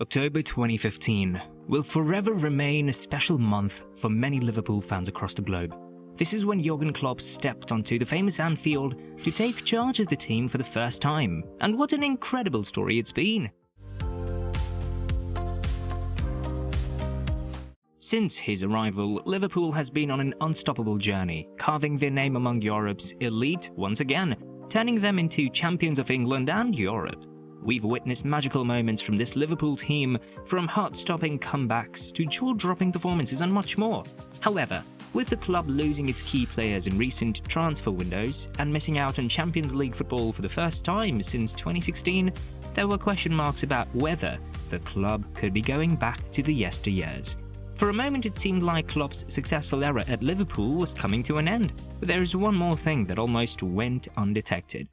October 2015 will forever remain a special month for many Liverpool fans across the globe. This is when Jurgen Klopp stepped onto the famous Anfield to take charge of the team for the first time, and what an incredible story it's been. Since his arrival, Liverpool has been on an unstoppable journey, carving their name among Europe's elite once again, turning them into champions of England and Europe. We've witnessed magical moments from this Liverpool team, from heart-stopping comebacks to jaw-dropping performances and much more. However, with the club losing its key players in recent transfer windows and missing out on Champions League football for the first time since 2016, there were question marks about whether the club could be going back to the yesteryears. For a moment it seemed like Klopp's successful era at Liverpool was coming to an end, but there is one more thing that almost went undetected.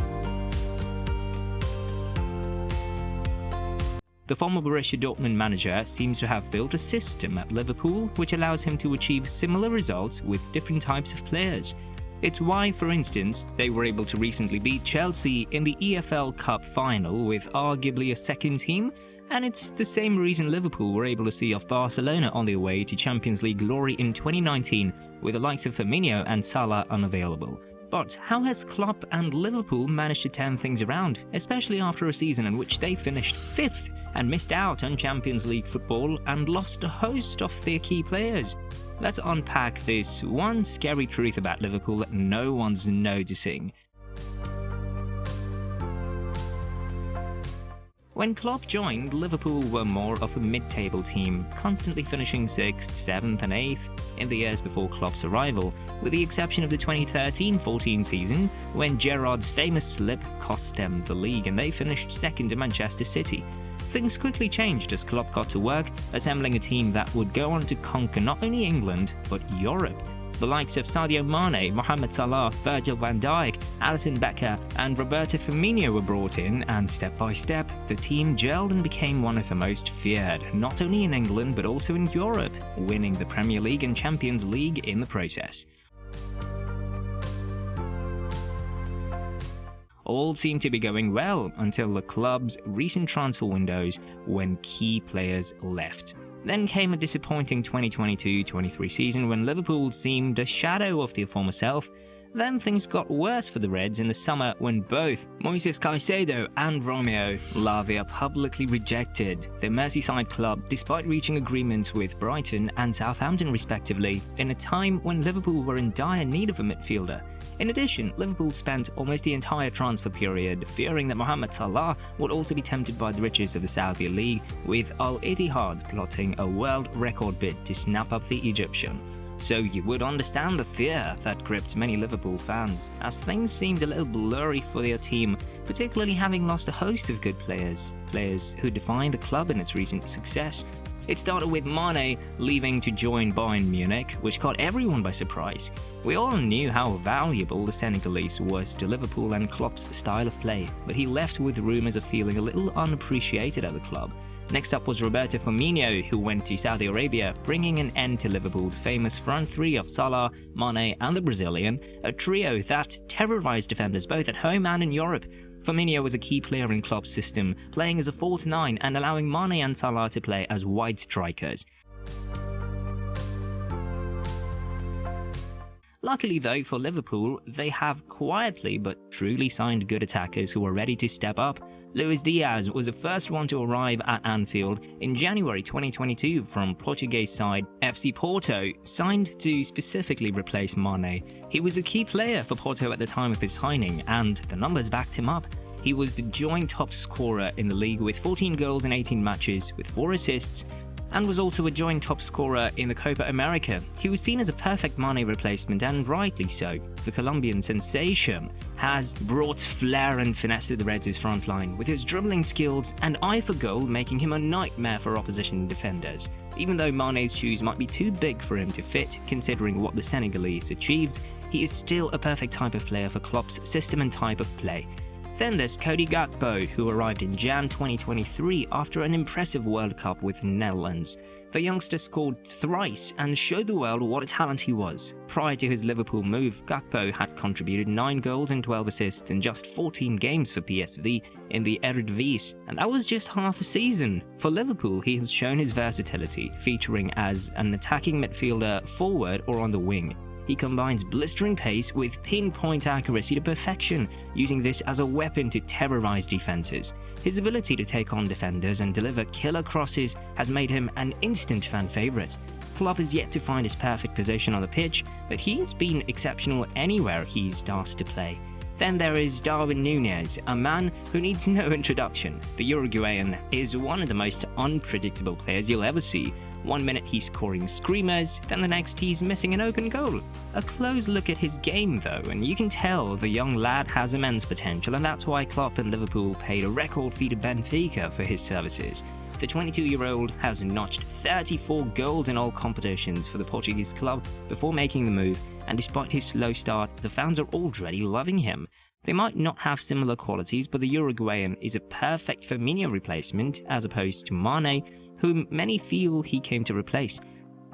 The former Borussia Dortmund manager seems to have built a system at Liverpool which allows him to achieve similar results with different types of players. It's why, for instance, they were able to recently beat Chelsea in the EFL Cup final with arguably a second team, and it's the same reason Liverpool were able to see off Barcelona on their way to Champions League glory in 2019 with the likes of Firmino and Salah unavailable. But how has Klopp and Liverpool managed to turn things around, especially after a season in which they finished 5th and missed out on Champions League football and lost a host of their key players? Let's unpack this one scary truth about Liverpool that no one's noticing. When Klopp joined, Liverpool were more of a mid-table team, constantly finishing 6th, 7th and 8th in the years before Klopp's arrival, with the exception of the 2013-14 season, when Gerrard's famous slip cost them the league and they finished 2nd to Manchester City. Things quickly changed as Klopp got to work, assembling a team that would go on to conquer not only England, but Europe. The likes of Sadio Mane, Mohamed Salah, Virgil van Dijk, Alisson Becker and Roberto Firmino were brought in, and step by step, the team gelled and became one of the most feared, not only in England but also in Europe, winning the Premier League and Champions League in the process. All seemed to be going well until the club's recent transfer windows when key players left. Then came a disappointing 2022-23 season when Liverpool seemed a shadow of their former self. Then things got worse for the Reds in the summer when both Moises Caicedo and Romeo Lavia publicly rejected their Merseyside club despite reaching agreements with Brighton and Southampton respectively, in a time when Liverpool were in dire need of a midfielder. In addition, Liverpool spent almost the entire transfer period fearing that Mohamed Salah would also be tempted by the riches of the Saudi League, with Al Ittihad plotting a world record bid to snap up the Egyptian. So you would understand the fear that gripped many Liverpool fans, as things seemed a little blurry for their team, particularly having lost a host of good players who defined the club in its recent success. It started with Mane leaving to join Bayern Munich, which caught everyone by surprise. We all knew how valuable the Senegalese was to Liverpool and Klopp's style of play, but he left with rumours of feeling a little unappreciated at the club. Next up was Roberto Firmino, who went to Saudi Arabia, bringing an end to Liverpool's famous front three of Salah, Mane and the Brazilian, a trio that terrorised defenders both at home and in Europe. Firmino was a key player in Klopp's system, playing as a false nine and allowing Mane and Salah to play as wide strikers. Luckily though for Liverpool, they have quietly but truly signed good attackers who are ready to step up. Luis Diaz was the first one to arrive at Anfield in January 2022 from Portuguese side FC Porto, signed to specifically replace Mane. He was a key player for Porto at the time of his signing, and the numbers backed him up. He was the joint top scorer in the league with 14 goals in 18 matches with 4 assists, and was also a joint top scorer in the Copa America. He was seen as a perfect Mane replacement, and rightly so. The Colombian sensation has brought flair and finesse to the Reds' front line, with his dribbling skills and eye for goal making him a nightmare for opposition defenders. Even though Mane's shoes might be too big for him to fit, considering what the Senegalese achieved, he is still a perfect type of player for Klopp's system and type of play. Then there's Cody Gakpo, who arrived in Jan 2023 after an impressive World Cup with the Netherlands. The youngster scored thrice and showed the world what a talent he was. Prior to his Liverpool move, Gakpo had contributed 9 goals and 12 assists in just 14 games for PSV in the Eredivisie, and that was just half a season. For Liverpool, he has shown his versatility, featuring as an attacking midfielder, forward or on the wing. He combines blistering pace with pinpoint accuracy to perfection, using this as a weapon to terrorize defenses. His ability to take on defenders and deliver killer crosses has made him an instant fan favorite. Klopp is yet to find his perfect position on the pitch, but he has been exceptional anywhere he's asked to play. Then there is Darwin Núñez, a man who needs no introduction. The Uruguayan is one of the most unpredictable players you'll ever see. One minute he's scoring screamers, then the next he's missing an open goal. A close look at his game though, and you can tell the young lad has immense potential, and that's why Klopp and Liverpool paid a record fee to Benfica for his services. The 22-year-old has notched 34 goals in all competitions for the Portuguese club before making the move, and despite his slow start, the fans are already loving him. They might not have similar qualities, but the Uruguayan is a perfect Firmino replacement as opposed to Mane, whom many feel he came to replace.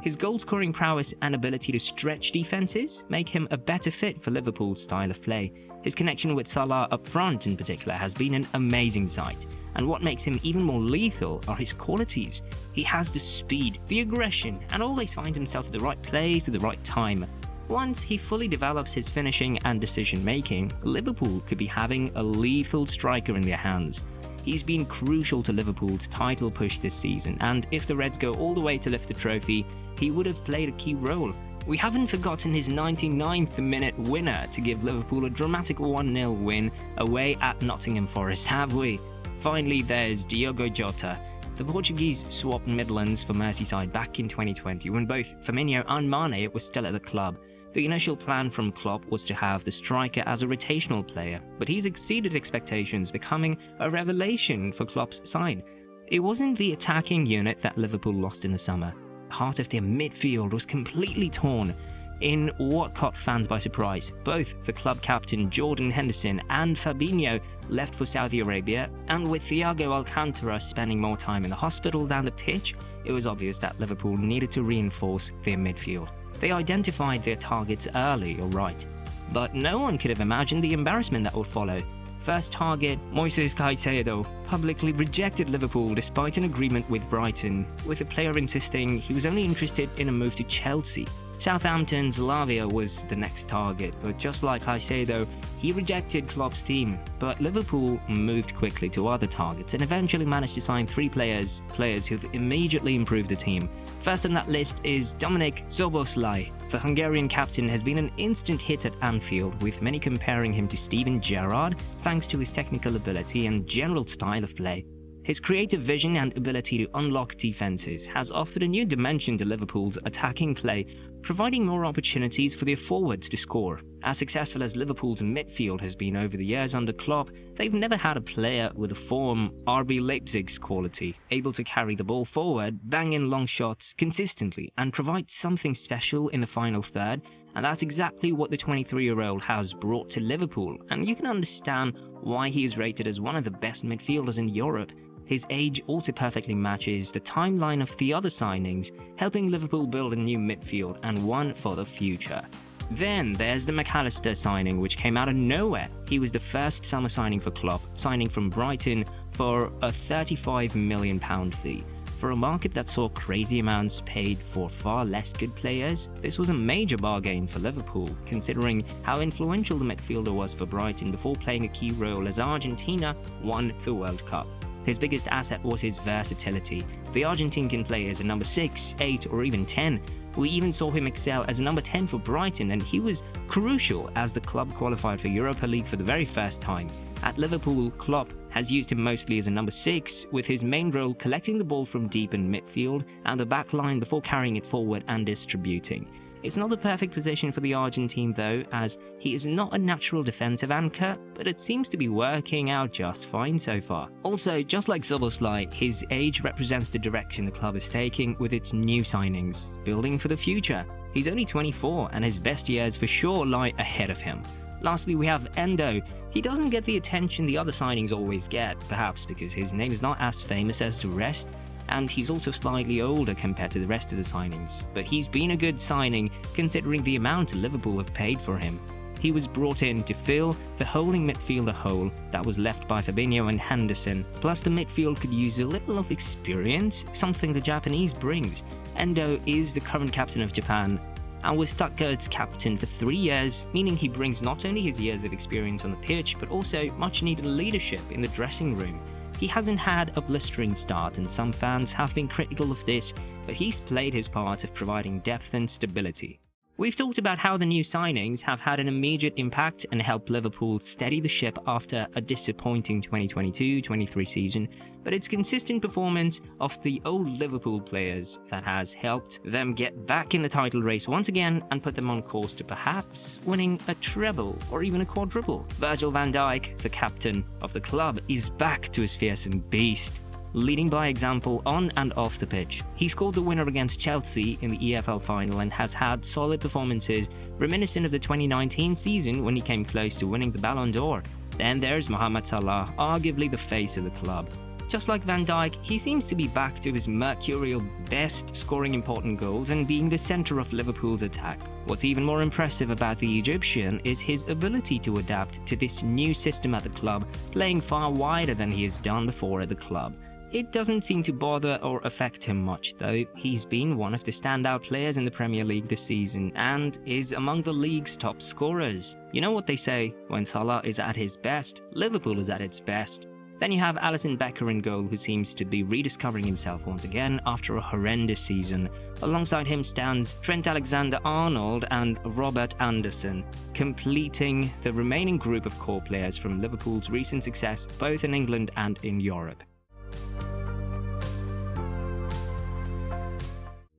His goal-scoring prowess and ability to stretch defenses make him a better fit for Liverpool's style of play. His connection with Salah up front in particular has been an amazing sight, and what makes him even more lethal are his qualities. He has the speed, the aggression, and always finds himself at the right place at the right time. Once he fully develops his finishing and decision-making, Liverpool could be having a lethal striker in their hands. He's been crucial to Liverpool's title push this season, and if the Reds go all the way to lift the trophy, he would have played a key role. We haven't forgotten his 99th minute winner to give Liverpool a dramatic 1-0 win away at Nottingham Forest, have we? Finally, there's Diogo Jota. The Portuguese swapped Midlands for Merseyside back in 2020 when both Firmino and Mane were still at the club. The initial plan from Klopp was to have the striker as a rotational player, but he's exceeded expectations, becoming a revelation for Klopp's side. It wasn't the attacking unit that Liverpool lost in the summer. Heart of their midfield was completely torn, in what caught fans by surprise. Both the club captain Jordan Henderson and Fabinho left for Saudi Arabia, and with Thiago Alcantara spending more time in the hospital than the pitch, it was obvious that Liverpool needed to reinforce their midfield. They identified their targets early, alright, but no one could have imagined the embarrassment that would follow. First target, Moises Caicedo, publicly rejected Liverpool despite an agreement with Brighton, with the player insisting he was only interested in a move to Chelsea. Southampton's Lavia was the next target, but just like Caicedo, he rejected Klopp's team. But Liverpool moved quickly to other targets and eventually managed to sign 3 players who've immediately improved the team. First on that list is Dominik Szoboszlai. The Hungarian captain has been an instant hit at Anfield, with many comparing him to Steven Gerrard thanks to his technical ability and general style of play. His creative vision and ability to unlock defenses has offered a new dimension to Liverpool's attacking play, providing more opportunities for their forwards to score. As successful as Liverpool's midfield has been over the years under Klopp, they've never had a player with a form RB Leipzig's quality, able to carry the ball forward, bang in long shots consistently, and provide something special in the final third. And that's exactly what the 23-year-old has brought to Liverpool, and you can understand why he is rated as one of the best midfielders in Europe. His age also perfectly matches the timeline of the other signings, helping Liverpool build a new midfield and one for the future. Then there's the McAllister signing, which came out of nowhere. He was the first summer signing for Klopp, signing from Brighton for a £35 million fee. For a market that saw crazy amounts paid for far less good players, this was a major bargain for Liverpool, considering how influential the midfielder was for Brighton before playing a key role as Argentina won the World Cup. His biggest asset was his versatility. The Argentine can play as a number 6, 8 or even 10. We even saw him excel as a number 10 for Brighton, and he was crucial as the club qualified for Europa League for the very first time. At Liverpool, Klopp has used him mostly as a number 6, with his main role collecting the ball from deep in midfield and the back line before carrying it forward and distributing. It's not the perfect position for the Argentine though, as he is not a natural defensive anchor, but it seems to be working out just fine so far. Also, just like Szoboszlai, his age represents the direction the club is taking with its new signings, building for the future. He's only 24 and his best years for sure lie ahead of him. Lastly, we have Endo. He doesn't get the attention the other signings always get, perhaps because his name is not as famous as the rest, and he's also slightly older compared to the rest of the signings. But he's been a good signing considering the amount Liverpool have paid for him. He was brought in to fill the holding midfielder hole that was left by Fabinho and Henderson. Plus, the midfield could use a little of experience, something the Japanese brings. Endo is the current captain of Japan and was Stuttgart's captain for 3 years, meaning he brings not only his years of experience on the pitch, but also much needed leadership in the dressing room. He hasn't had a blistering start, and some fans have been critical of this, but he's played his part of providing depth and stability. We've talked about how the new signings have had an immediate impact and helped Liverpool steady the ship after a disappointing 2022-23 season, but it's consistent performance of the old Liverpool players that has helped them get back in the title race once again and put them on course to perhaps winning a treble or even a quadruple. Virgil van Dijk, the captain of the club, is back to his fearsome beast, leading by example on and off the pitch. He scored the winner against Chelsea in the EFL final and has had solid performances reminiscent of the 2019 season when he came close to winning the Ballon d'Or. Then there's Mohamed Salah, arguably the face of the club. Just like Van Dijk, he seems to be back to his mercurial best, scoring important goals and being the centre of Liverpool's attack. What's even more impressive about the Egyptian is his ability to adapt to this new system at the club, playing far wider than he has done before at the club. It doesn't seem to bother or affect him much, though. He's been one of the standout players in the Premier League this season and is among the league's top scorers. You know what they say, when Salah is at his best, Liverpool is at its best. Then you have Alisson Becker in goal, who seems to be rediscovering himself once again after a horrendous season. Alongside him stands Trent Alexander-Arnold and Robert Anderson, completing the remaining group of core players from Liverpool's recent success both in England and in Europe.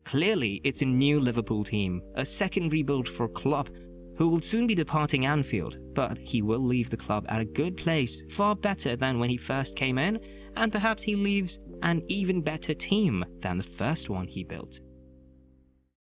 Clearly, it's a new Liverpool team, a second rebuild for Klopp, who will soon be departing Anfield, but he will leave the club at a good place, far better than when he first came in, and perhaps he leaves an even better team than the first one he built.